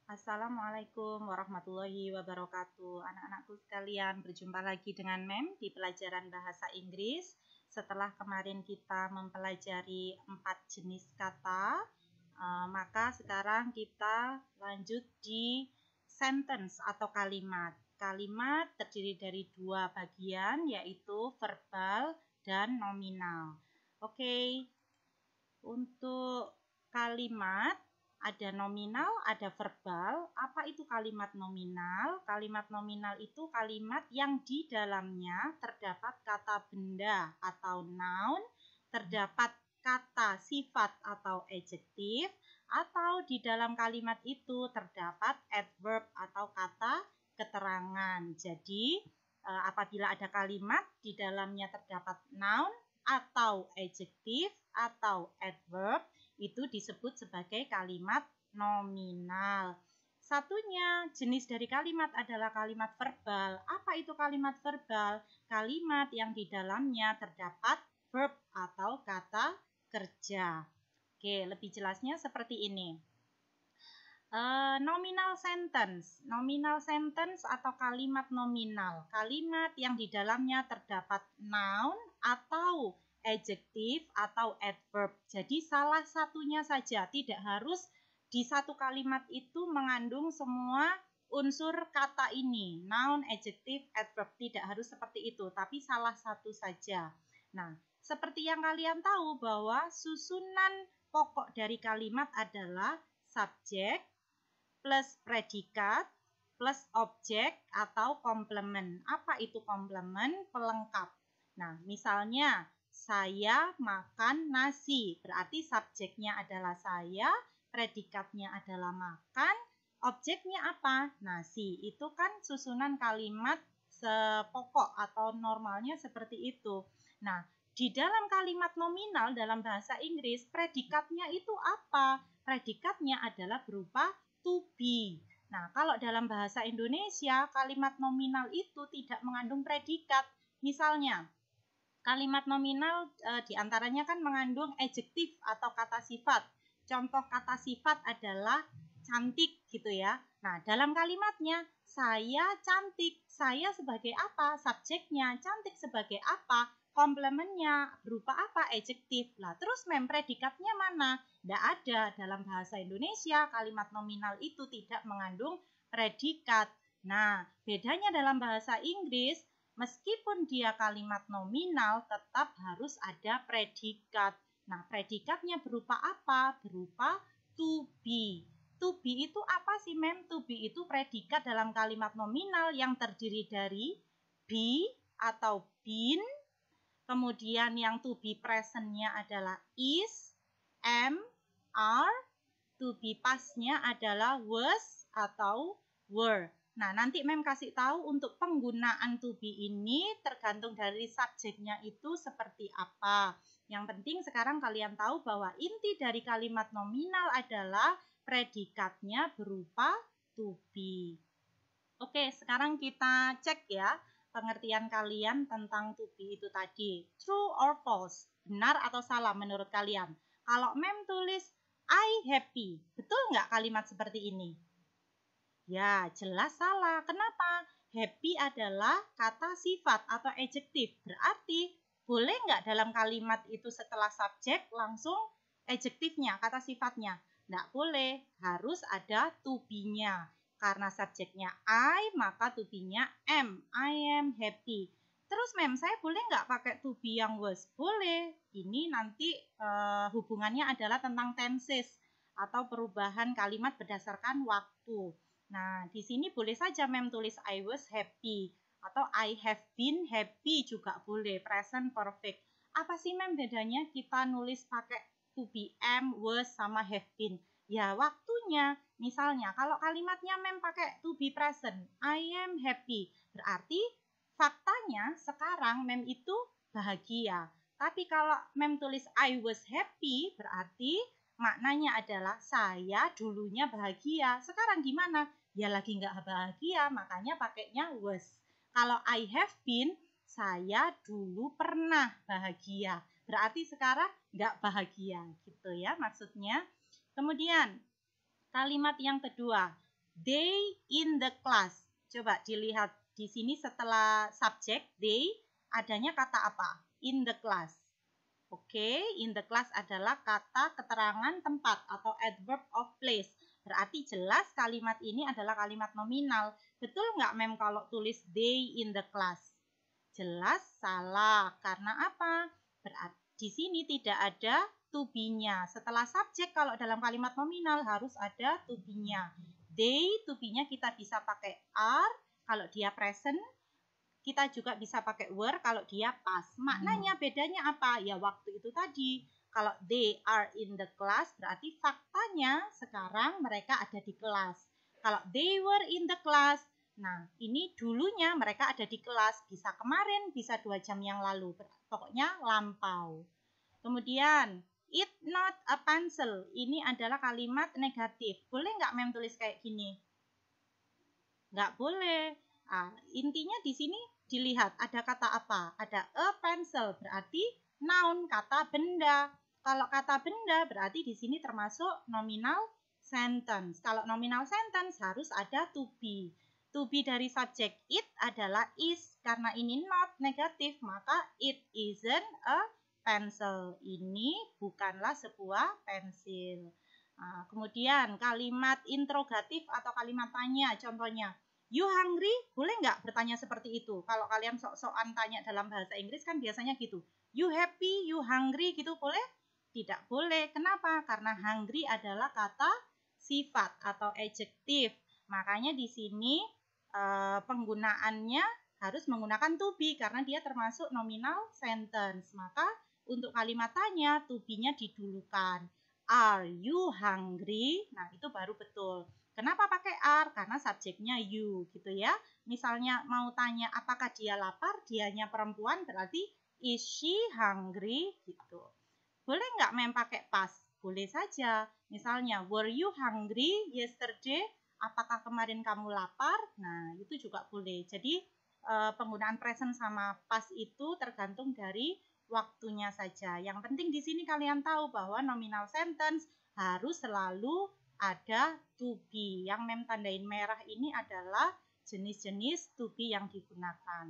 Assalamualaikum warahmatullahi wabarakatuh. Anak-anakku sekalian, berjumpa lagi dengan Mem di pelajaran bahasa Inggris. Setelah kemarin kita mempelajari 4 jenis kata, maka sekarang kita lanjut di sentence atau kalimat. Kalimat terdiri dari 2 bagian, yaitu verbal dan nominal. Oke, untuk kalimat ada nominal, ada verbal. Apa itu kalimat nominal? Kalimat nominal itu kalimat yang di dalamnya terdapat kata benda atau noun, terdapat kata sifat atau adjektif, atau di dalam kalimat itu terdapat adverb atau kata keterangan. Jadi, apabila ada kalimat di dalamnya terdapat noun atau adjektif atau adverb, itu disebut sebagai kalimat nominal. Satunya jenis dari kalimat adalah kalimat verbal. Apa itu kalimat verbal? Kalimat yang di dalamnya terdapat verb atau kata kerja. Oke, lebih jelasnya seperti ini. Nominal sentence. Nominal sentence atau kalimat nominal. Kalimat yang di dalamnya terdapat noun atau adjektif atau adverb. Jadi salah satunya saja, tidak harus di satu kalimat itu mengandung semua unsur kata ini, noun, adjektif, adverb, tidak harus seperti itu, tapi salah satu saja. Nah, seperti yang kalian tahu bahwa susunan pokok dari kalimat adalah subjek plus predikat plus objek atau komplement. Apa itu komplement? Pelengkap. Nah, misalnya saya makan nasi, berarti subjeknya adalah saya, predikatnya adalah makan, objeknya apa? Nasi. Itu kan susunan kalimat sepokok atau normalnya seperti itu. Nah, di dalam kalimat nominal dalam bahasa Inggris, predikatnya itu apa? Predikatnya adalah berupa to be. Nah, kalau dalam bahasa Indonesia, kalimat nominal itu tidak mengandung predikat. Misalnya, kalimat nominal diantaranya kan mengandung adjektif atau kata sifat. Contoh kata sifat adalah cantik gitu ya. Nah, dalam kalimatnya saya cantik. Saya sebagai apa? Subjeknya. Cantik sebagai apa? Komplementnya berupa apa? Adjektif. Lah, terus predikatnya mana? Tidak ada. Dalam bahasa Indonesia, kalimat nominal itu tidak mengandung predikat. Nah, bedanya dalam bahasa Inggris, meskipun dia kalimat nominal, tetap harus ada predikat. Nah, predikatnya berupa apa? Berupa to be. To be itu apa sih, Mem? To be itu predikat dalam kalimat nominal yang terdiri dari be atau been. Kemudian yang to be present-nya adalah is, am, are. To be past-nya adalah was atau were. Nah, nanti Mem kasih tahu untuk penggunaan to be ini tergantung dari subjeknya itu seperti apa. Yang penting sekarang kalian tahu bahwa inti dari kalimat nominal adalah predikatnya berupa to be. Oke, sekarang kita cek ya pengertian kalian tentang to be itu tadi. True or false? Benar atau salah menurut kalian? Kalau Mem tulis I happy, betul nggak kalimat seperti ini? Ya, jelas salah. Kenapa? Happy adalah kata sifat atau adjektif. Berarti, boleh nggak dalam kalimat itu setelah subjek langsung adjektifnya, kata sifatnya? Nggak boleh. Harus ada to be-nya. Karena subjeknya I, maka to be-nya am. I am happy. Terus, Mem, saya boleh nggak pakai to be yang was? Boleh. Ini nanti hubungannya adalah tentang tenses atau perubahan kalimat berdasarkan waktu. Nah, di sini boleh saja Mem tulis I was happy atau I have been happy juga boleh, present perfect. Apa sih Mem bedanya kita nulis pakai to be, am, was sama have been? Ya, waktunya. Misalnya, kalau kalimatnya Mem pakai to be present, I am happy. Berarti faktanya sekarang Mem itu bahagia. Tapi kalau Mem tulis I was happy, berarti maknanya adalah saya dulunya bahagia. Sekarang gimana? Ya lagi nggak bahagia, makanya pakainya was. Kalau I have been, saya dulu pernah bahagia. Berarti sekarang nggak bahagia, gitu ya maksudnya. Kemudian, kalimat yang kedua, They in the class. Coba dilihat di sini setelah subjek they adanya kata apa? In the class. Oke, in the class adalah kata keterangan tempat atau adverb of place. Berarti jelas kalimat ini adalah kalimat nominal. Betul nggak Mem kalau tulis they in the class? Jelas salah. Karena apa? Berarti di sini tidak ada to be-nya. Setelah subjek kalau dalam kalimat nominal harus ada to be-nya. They, to be-nya kita bisa pakai are kalau dia present. Kita juga bisa pakai were kalau dia past. Maknanya bedanya apa? Ya waktu itu tadi. Kalau they are in the class berarti faktanya sekarang mereka ada di kelas. Kalau they were in the class, nah ini dulunya mereka ada di kelas. Bisa kemarin, bisa 2 jam yang lalu. Pokoknya lampau. Kemudian, it not a pencil. Ini adalah kalimat negatif. Boleh nggak Mem tulis kayak gini? Nggak boleh. Intinya di sini dilihat ada kata apa? Ada a pencil, berarti noun, kata benda. Kalau kata benda berarti di sini termasuk nominal sentence. Kalau nominal sentence harus ada to be. To be dari subjek it adalah is. Karena ini not negatif, maka it isn't a pencil. Ini bukanlah sebuah pensil. Kemudian kalimat interrogatif atau kalimat tanya, contohnya you hungry, boleh nggak bertanya seperti itu? Kalau kalian sok-sokan tanya dalam bahasa Inggris kan biasanya gitu. You happy, you hungry gitu, boleh? Tidak boleh. Kenapa? Karena hungry adalah kata sifat atau adjektif. Makanya di sini penggunaannya harus menggunakan to be karena dia termasuk nominal sentence. Maka untuk kalimat tanya, to be-nya didulukan. Are you hungry? Nah, itu baru betul. Kenapa pakai are? Karena subjeknya you gitu ya. Misalnya mau tanya apakah dia lapar, dianya perempuan berarti is she hungry gitu. Boleh nggak Mem pakai past? Boleh saja. Misalnya were you hungry yesterday? Apakah kemarin kamu lapar? Nah, itu juga boleh. Jadi penggunaan present sama past itu tergantung dari waktunya saja. Yang penting di sini kalian tahu bahwa nominal sentence harus selalu ada to be. Yang Mem tandain merah ini adalah jenis-jenis to be yang digunakan.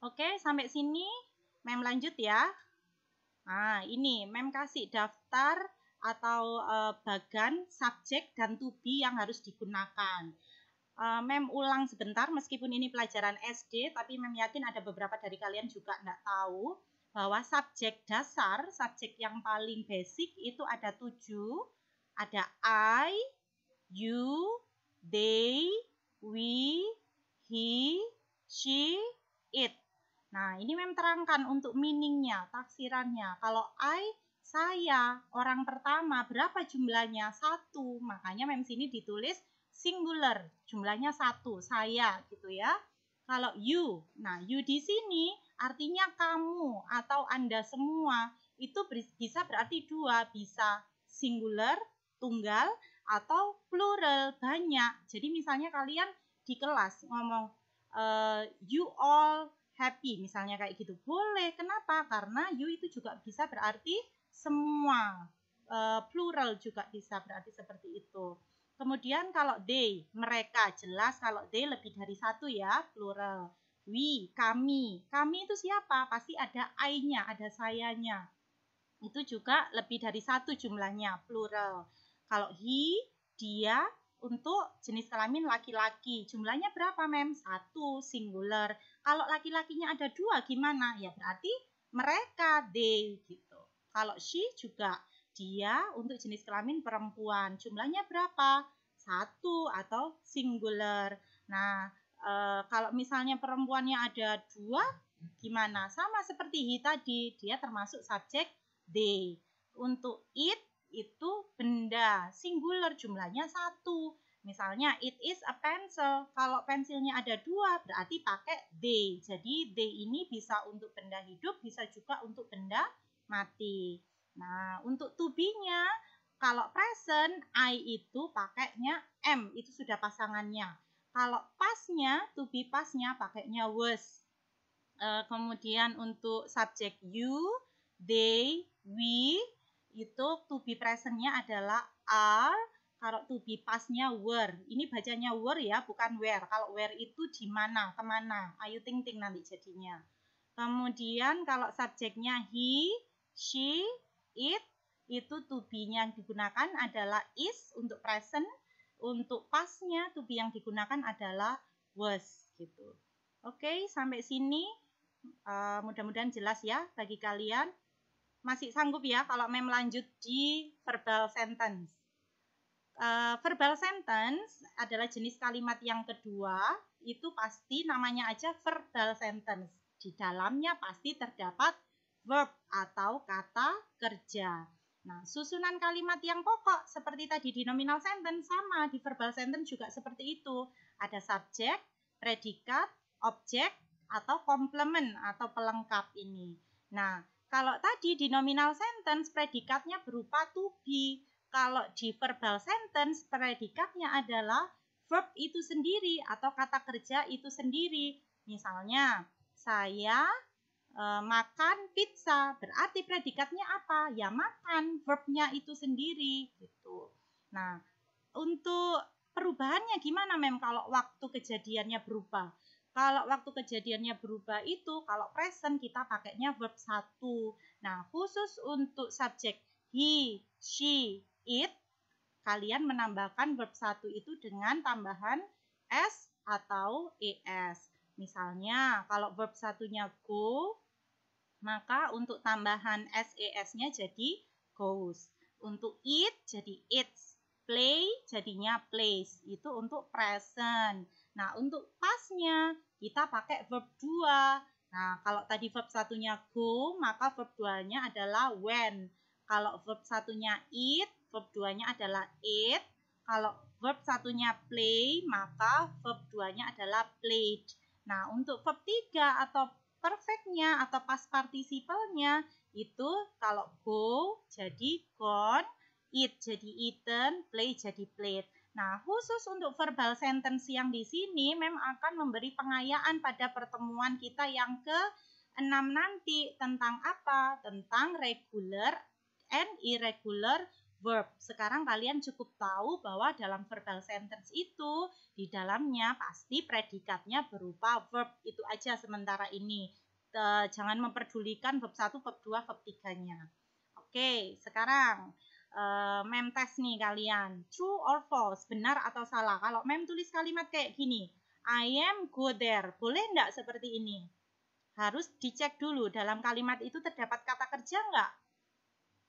Oke, sampai sini Mem lanjut ya. Nah, ini Mem kasih daftar atau bagan subjek dan to be yang harus digunakan. Mem ulang sebentar meskipun ini pelajaran SD, tapi Mem yakin ada beberapa dari kalian juga nggak tahu bahwa subjek dasar, subjek yang paling basic itu ada 7. Ada I, you, they, we, he, she, it. Nah, ini Mem terangkan untuk meaningnya, tafsirannya. Kalau I, saya, orang pertama, berapa jumlahnya? 1. Makanya Mem sini ditulis singular, jumlahnya 1, saya gitu ya. Kalau you, nah you di sini artinya kamu atau Anda semua. Itu bisa berarti 2, bisa singular, tunggal, atau plural, banyak. Jadi misalnya kalian di kelas ngomong you all happy, misalnya kayak gitu. Boleh, kenapa? Karena you itu juga bisa berarti semua. Plural juga bisa berarti seperti itu. Kemudian kalau they, mereka, jelas kalau they lebih dari 1 ya, plural. We, kami. Kami itu siapa? Pasti ada I-nya, ada sayanya. Itu juga lebih dari 1 jumlahnya, plural. Kalau he, dia, untuk jenis kelamin laki-laki. Jumlahnya berapa, Mem? 1, singular. Kalau laki-lakinya ada 2, gimana? Ya berarti mereka, they, gitu. Kalau she juga dia untuk jenis kelamin perempuan. Jumlahnya berapa? 1 atau singular. Nah, kalau misalnya perempuannya ada 2, gimana? Sama seperti he tadi, dia termasuk subjek they. Untuk it itu benda, singular, jumlahnya 1. Misalnya it is a pencil. Kalau pensilnya ada 2, berarti pakai they. Jadi they ini bisa untuk benda hidup, bisa juga untuk benda mati. Nah, untuk to be-nya, kalau present, I itu pakainya am, itu sudah pasangannya. Kalau past-nya, to be past-nya pakainya was. Kemudian untuk subjek you, they, we, itu to be present-nya adalah are, Kalau to be pastnya were. Ini bacanya were ya, bukan where. Kalau where itu di mana, kemana. Ayo ting-ting nanti jadinya. Kemudian kalau subjeknya he, she, it, itu to be-nya yang digunakan adalah is untuk present. Untuk pastnya to be yang digunakan adalah was gitu. Oke, sampai sini mudah-mudahan jelas ya bagi kalian. Masih sanggup ya kalau mem lanjut di verbal sentence. Verbal sentence adalah jenis kalimat yang kedua, itu pasti namanya aja verbal sentence. Di dalamnya pasti terdapat verb atau kata kerja. Nah, susunan kalimat yang pokok seperti tadi di nominal sentence sama di verbal sentence juga seperti itu. Ada subjek, predikat, objek, atau komplement atau pelengkap ini. Nah, kalau tadi di nominal sentence predikatnya berupa to be. Kalau di verbal sentence predikatnya adalah verb itu sendiri atau kata kerja itu sendiri. Misalnya, saya makan pizza, berarti predikatnya apa? Ya makan, verbnya itu sendiri gitu. Nah, untuk perubahannya gimana mem kalau waktu kejadiannya berubah? Kalau waktu kejadiannya berubah itu kalau present kita pakainya verb 1. Nah, khusus untuk subjek he, she, it, kalian menambahkan verb 1 itu dengan tambahan s atau es. Misalnya, kalau verb satunya go, maka untuk tambahan ses-nya jadi goes. Untuk eat jadi eats. Play jadinya plays. Itu untuk present. Nah, untuk pastnya kita pakai verb 2. Nah, kalau tadi verb satunya go, maka verb 2-nya adalah when. Kalau verb satunya eat, verb 2-nya adalah ate. Kalau verb satunya play, maka verb 2-nya adalah played. Nah, untuk verb 3 atau perfectnya atau past participle-nya itu kalau go jadi gone, eat jadi eaten, play jadi played. Nah, khusus untuk verbal sentence yang di sini memang akan memberi pengayaan pada pertemuan kita yang ke-6 nanti tentang apa? Tentang regular and irregular verb. Sekarang kalian cukup tahu bahwa dalam verbal sentence itu di dalamnya pasti predikatnya berupa verb. Itu aja sementara ini. Jangan memperdulikan verb 1, verb 2, verb 3-nya. Oke, sekarang mem tes nih kalian. True or false, benar atau salah. Kalau mem tulis kalimat kayak gini, I am go there. Boleh enggak seperti ini? Harus dicek dulu dalam kalimat itu terdapat kata kerja enggak?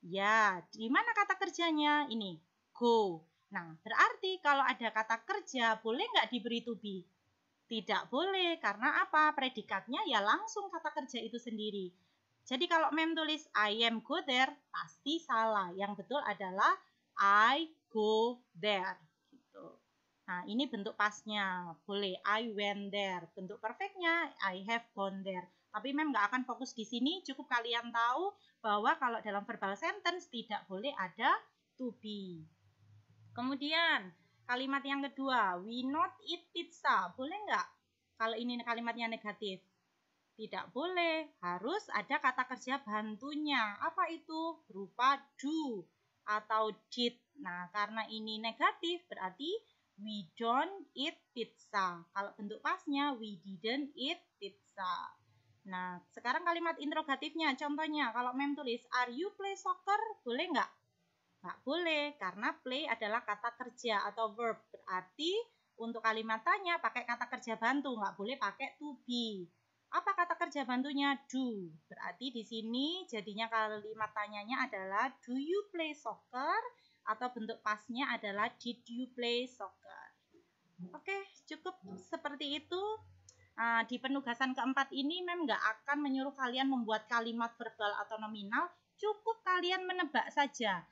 Ya, di mana kata kerjanya? Ini, go. Nah, berarti kalau ada kata kerja, boleh nggak diberi to be? Tidak boleh, karena apa? Predikatnya ya langsung kata kerja itu sendiri. Jadi kalau mem tulis I am go there, pasti salah. Yang betul adalah I go there. Gitu. Nah, ini bentuk pasnya. Boleh, I went there. Bentuk perfectnya, I have gone there. Tapi mem nggak akan fokus di sini, cukup kalian tahu bahwa kalau dalam verbal sentence tidak boleh ada to be. Kemudian, kalimat yang kedua, we not eat pizza. Boleh nggak? Kalau ini kalimatnya negatif. Tidak boleh, harus ada kata kerja bantunya. Apa itu? Berupa do atau did. Nah, karena ini negatif, berarti we don't eat pizza. Kalau bentuk pasnya, we didn't eat pizza. Nah, sekarang kalimat interrogatifnya, contohnya, kalau mem tulis, are you play soccer? Boleh nggak? Nggak boleh, karena play adalah kata kerja atau verb. Berarti untuk kalimat tanya pakai kata kerja bantu, nggak boleh pakai to be. Apa kata kerja bantunya? Do. Berarti di sini jadinya kalimat tanyanya adalah do you play soccer? Atau bentuk pasnya adalah did you play soccer? Oke, cukup seperti itu. Di penugasan keempat ini mem nggak akan menyuruh kalian membuat kalimat verbal atau nominal, cukup kalian menebak saja.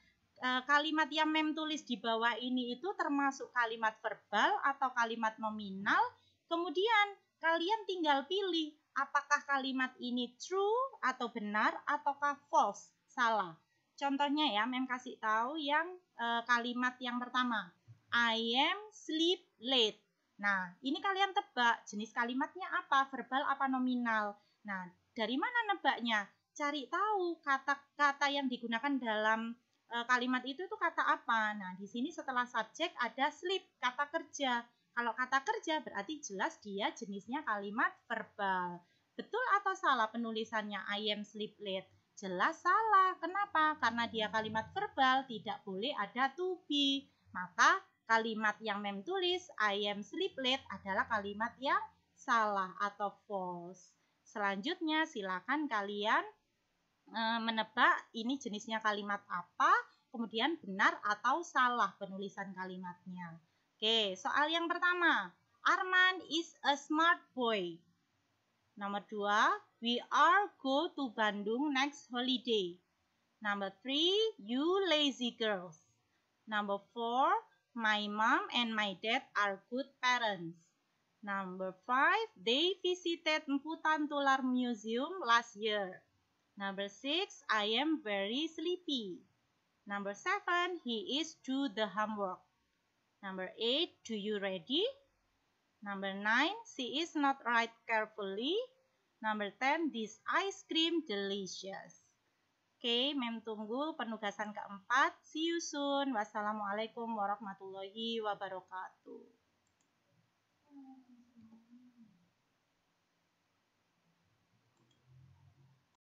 Kalimat yang mem tulis di bawah ini itu termasuk kalimat verbal atau kalimat nominal. Kemudian kalian tinggal pilih apakah kalimat ini true atau benar ataukah false, salah. Contohnya ya, mem kasih tahu yang kalimat yang pertama. I am sleep late. Nah, ini kalian tebak jenis kalimatnya apa, verbal apa nominal. Nah, dari mana nebaknya? Cari tahu kata-kata yang digunakan dalam kalimat itu tuh kata apa? Nah, di sini setelah subjek ada sleep, kata kerja. Kalau kata kerja berarti jelas dia jenisnya kalimat verbal. Betul atau salah penulisannya I am sleep late? Jelas salah. Kenapa? Karena dia kalimat verbal, tidak boleh ada to be. Maka kalimat yang mem tulis I am sleep late adalah kalimat yang salah atau false. Selanjutnya silakan kalian menebak ini jenisnya kalimat apa, kemudian benar atau salah penulisan kalimatnya. Oke, soal yang pertama. Arman is a smart boy. Nomor 2, we are go to Bandung next holiday. Number 3, you lazy girls. Number 4, my mom and my dad are good parents. Number 5, they visited Mpu Tantular Museum last year. Number 6, I am very sleepy. Number 7, he is do the homework. Number 8, do you ready? Number 9, she is not write carefully. Number 10, this ice cream delicious. Oke, mem tunggu penugasan keempat. See you soon. Wassalamualaikum warahmatullahi wabarakatuh.